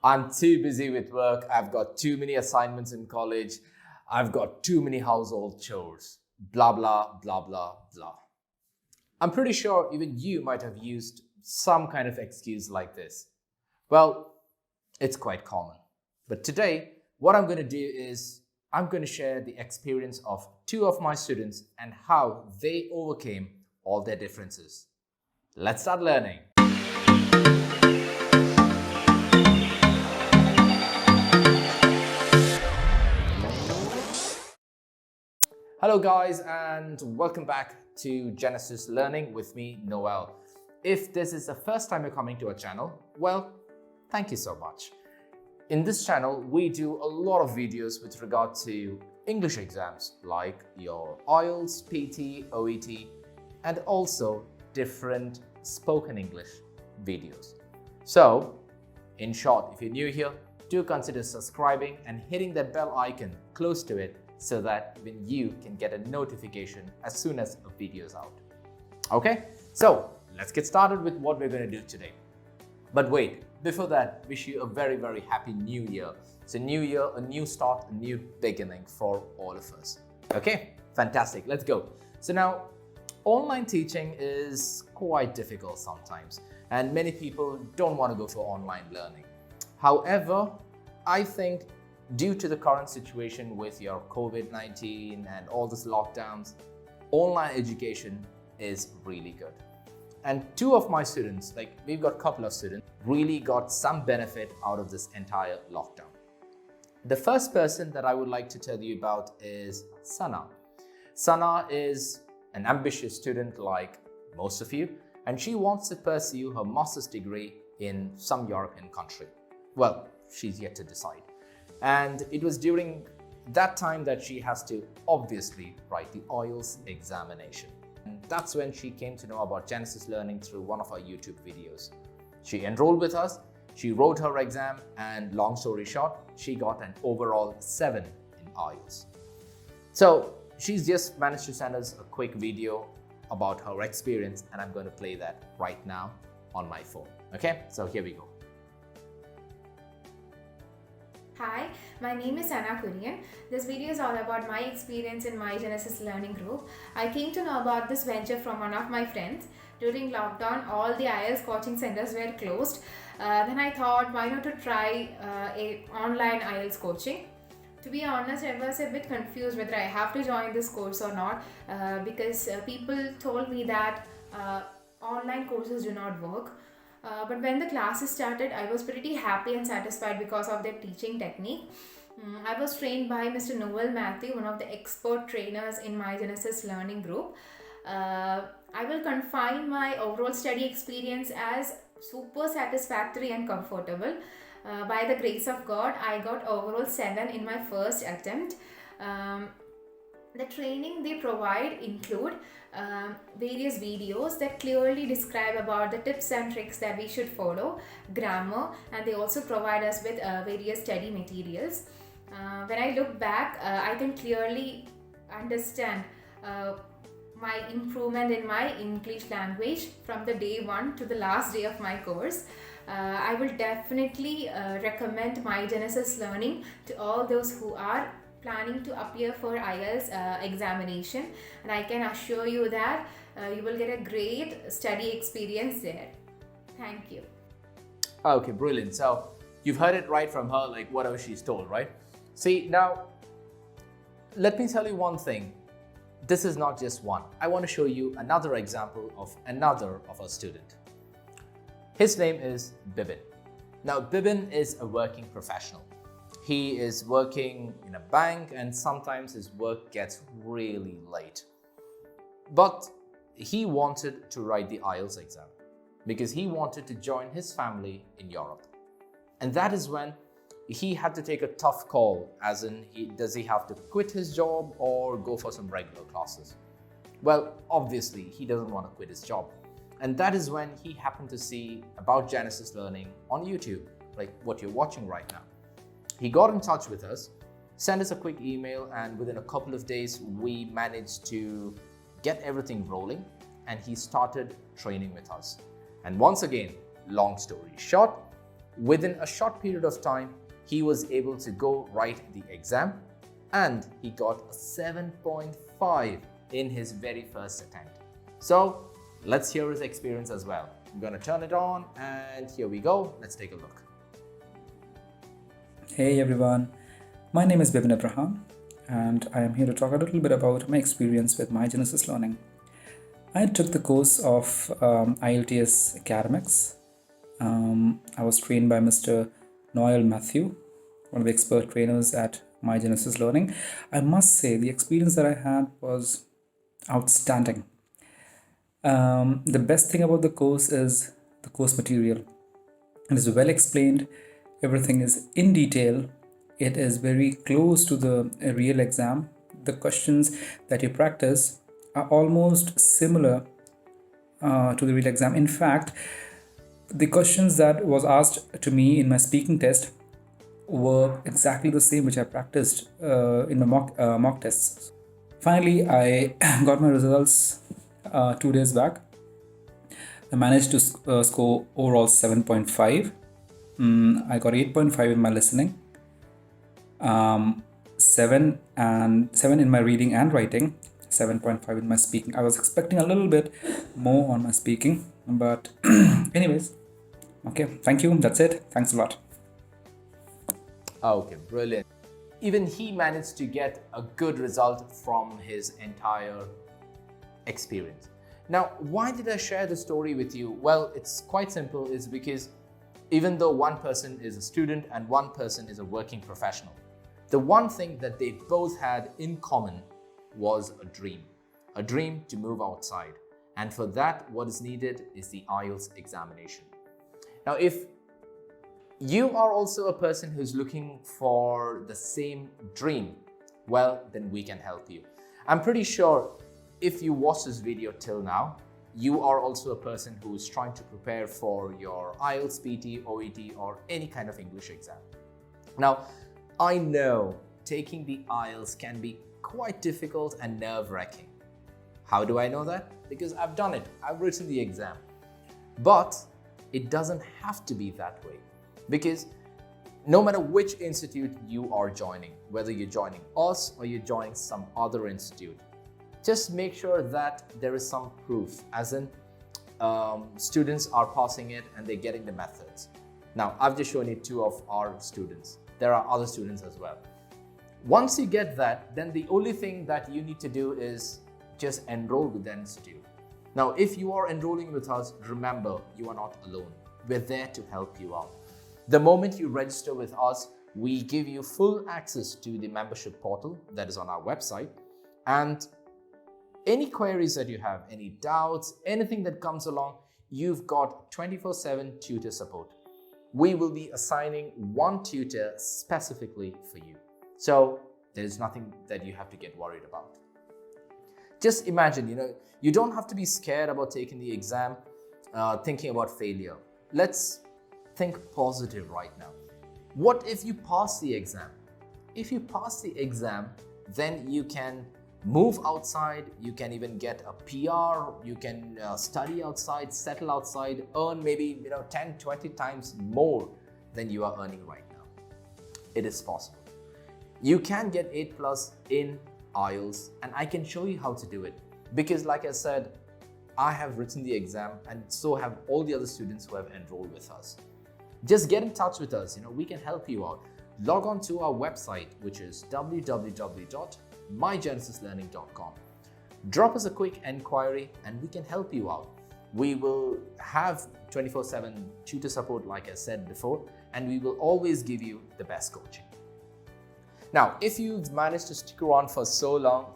I'm too busy with work. I've got too many assignments in college. I've got too many household chores. Blah, blah, blah, blah, blah. I'm pretty sure even you might have used some kind of excuse like this. Well, it's quite common. But today, what I'm going to do is I'm going to share the experience of two of my students and how they overcame all their differences. Let's start learning. Hello guys, and welcome back to Genesis Learning with me, Noel. If this is the first time you're coming to our channel, well, thank you so much. In this channel, we do a lot of videos with regard to English exams like your IELTS, PT, OET, and also different spoken English videos. So, in short, if you're new here, do consider subscribing and hitting that bell icon close to it so that even you can get a notification as soon as a video is out. Okay, so let's get started with what we're going to do today. But wait, before that, wish you a very, very happy new year. It's a new year, a new start, a new beginning for all of us. Okay, fantastic, let's go. So now, online teaching is quite difficult sometimes, and many people don't want to go for online learning. However, I think due to the current situation with your COVID-19 and all these lockdowns, online education is really good. And two of my students, we've got a couple of students, really got some benefit out of this entire lockdown. The first person that I would like to tell you about is Sana. Sana is an ambitious student like most of you, and she wants to pursue her master's degree in some European country. Well, she's yet to decide. And it was during that time that she has to obviously write the IELTS examination. And that's when she came to know about Genesis Learning through one of our YouTube videos. She enrolled with us, she wrote her exam, and long story short, she got an overall 7 in IELTS. So she's just managed to send us a quick video about her experience, and I'm going to play that right now on my phone. Okay, so here we go. Hi, my name is Anna Kurian. This video is all about my experience in my Genesis Learning group. I came to know about this venture from one of my friends. During lockdown, all the IELTS coaching centers were closed. Then I thought, why not to try a online IELTS coaching? To be honest, I was a bit confused whether I have to join this course or not because people told me that online courses do not work. But when the classes started, I was pretty happy and satisfied because of their teaching technique. I was trained by Mr. Noel, one of the expert trainers in my Genesis Learning group. I will confine my overall study experience as super satisfactory and comfortable. By the grace of God, I got overall 7 in my first attempt. The training they provide include various videos that clearly describe about the tips and tricks that we should follow, grammar, and they also provide us with various study materials. When I look back, I can clearly understand my improvement in my English language from the day 1 to the last day of my course. I will definitely recommend my Genesis Learning to all those who are planning to appear for IELTS examination, and I can assure you that you will get a great study experience there. Thank you. Okay, brilliant. So you've heard it right from her, whatever she's told, right? See, now, let me tell you one thing. This is not just one. I want to show you another example of another of our student. His name is Bibin. Now, Bibin is a working professional. He is working in a bank and sometimes his work gets really late. But he wanted to write the IELTS exam because he wanted to join his family in Europe. And that is when he had to take a tough call, as in, does he have to quit his job or go for some regular classes? Well, obviously, he doesn't want to quit his job. And that is when he happened to see about Genesis Learning on YouTube, like what you're watching right now. He got in touch with us, sent us a quick email, and within a couple of days, we managed to get everything rolling, and he started training with us. And once again, long story short, Within a short period of time, he was able to go write the exam and he got a 7.5 in his very first attempt. So let's hear his experience as well. I'm going to turn it on and here we go. Let's take a look. Hey everyone, my name is Bibin and I am here to talk a little bit about my experience with My Genesis Learning. I took the course of IELTS Academics. I was trained by Mr. Noel, one of the expert trainers at My Genesis Learning. I must say the experience that I had was outstanding. The best thing about the course is the course material. It is well explained. Everything is in detail. It is very close to the real exam. The questions that you practice are almost similar to the real exam. In fact, the questions that was asked to me in my speaking test were exactly the same which I practiced in the mock tests. Finally, I got my results 2 days back. I managed to score overall 7.5. I got 8.5 in my listening, 7 in my reading and writing, 7.5 in my speaking. I was expecting a little bit more on my speaking, but anyways, okay, thank you. That's it. Thanks a lot. Okay, brilliant. Even he managed to get a good result from his entire experience. Now, why did I share the story with you? Well, it's quite simple. It's because even though one person is a student and one person is a working professional, the one thing that they both had in common was a dream to move outside. And for that, what is needed is the IELTS examination. Now, if you are also a person who's looking for the same dream, well, then we can help you. I'm pretty sure if you watch this video till now, you are also a person who is trying to prepare for your IELTS, PT, OET, or any kind of English exam. Now, I know taking the IELTS can be quite difficult and nerve-wracking. How do I know that? Because I've done it. I've written the exam. But it doesn't have to be that way. Because no matter which institute you are joining, whether you're joining us or you're joining some other institute, just make sure that there is some proof, as in students are passing it and they're getting the methods. Now, I've just shown you 2 of our students. There are other students as well. Once you get that, then the only thing that you need to do is just enroll with the institute. Now, if you are enrolling with us, remember, you are not alone. We're there to help you out. The moment you register with us, we give you full access to the membership portal that is on our website. And any queries that you have, any doubts, anything that comes along, you've got 24/7 tutor support. We will be assigning one tutor specifically for you. So there's nothing that you have to get worried about. Just imagine, you don't have to be scared about taking the exam, thinking about failure. Let's think positive right now. What if you pass the exam? If you pass the exam, then you can move outside, you can even get a PR, you can study outside, settle outside, earn maybe 10, 20 times more than you are earning right now. It is possible. You can get 8+ in IELTS, and I can show you how to do it. Because like I said, I have written the exam and so have all the other students who have enrolled with us. Just get in touch with us, we can help you out. Log on to our website, which is www.mygenesislearning.com. Drop us a quick enquiry and we can help you out. We will have 24/7 tutor support, like I said before, and we will always give you the best coaching. Now, if you've managed to stick around for so long,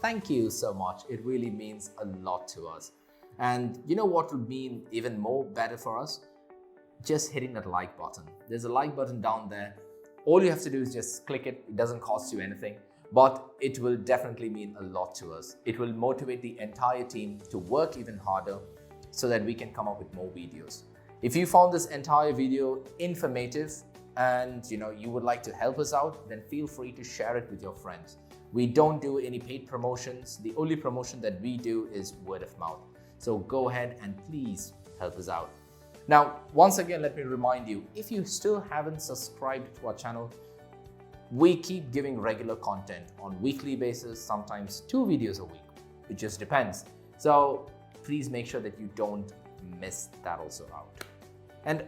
thank you so much. It really means a lot to us. And you know what would mean even more better for us? Just hitting that like button. There's a like button down there. All you have to do is just click it. It doesn't cost you anything, but it will definitely mean a lot to us. It will motivate the entire team to work even harder so that we can come up with more videos. If you found this entire video informative and you would like to help us out, then feel free to share it with your friends. We don't do any paid promotions. The only promotion that we do is word of mouth. So go ahead and please help us out. Now, once again, let me remind you, if you still haven't subscribed to our channel, we keep giving regular content on weekly basis, sometimes 2 videos a week. It just depends. So please make sure that you don't miss that also out. And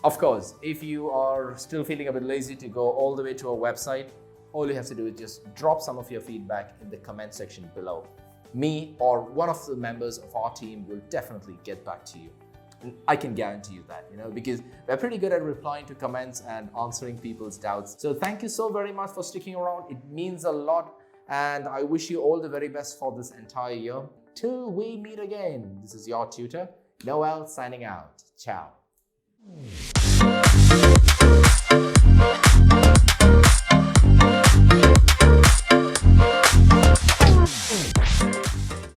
of course, if you are still feeling a bit lazy to go all the way to our website, all you have to do is just drop some of your feedback in the comment section below. Me or one of the members of our team will definitely get back to you. And I can guarantee you that, because we're pretty good at replying to comments and answering people's doubts. So thank you so very much for sticking around. It means a lot. And I wish you all the very best for this entire year. Till we meet again, this is your tutor, Noel, signing out. Ciao.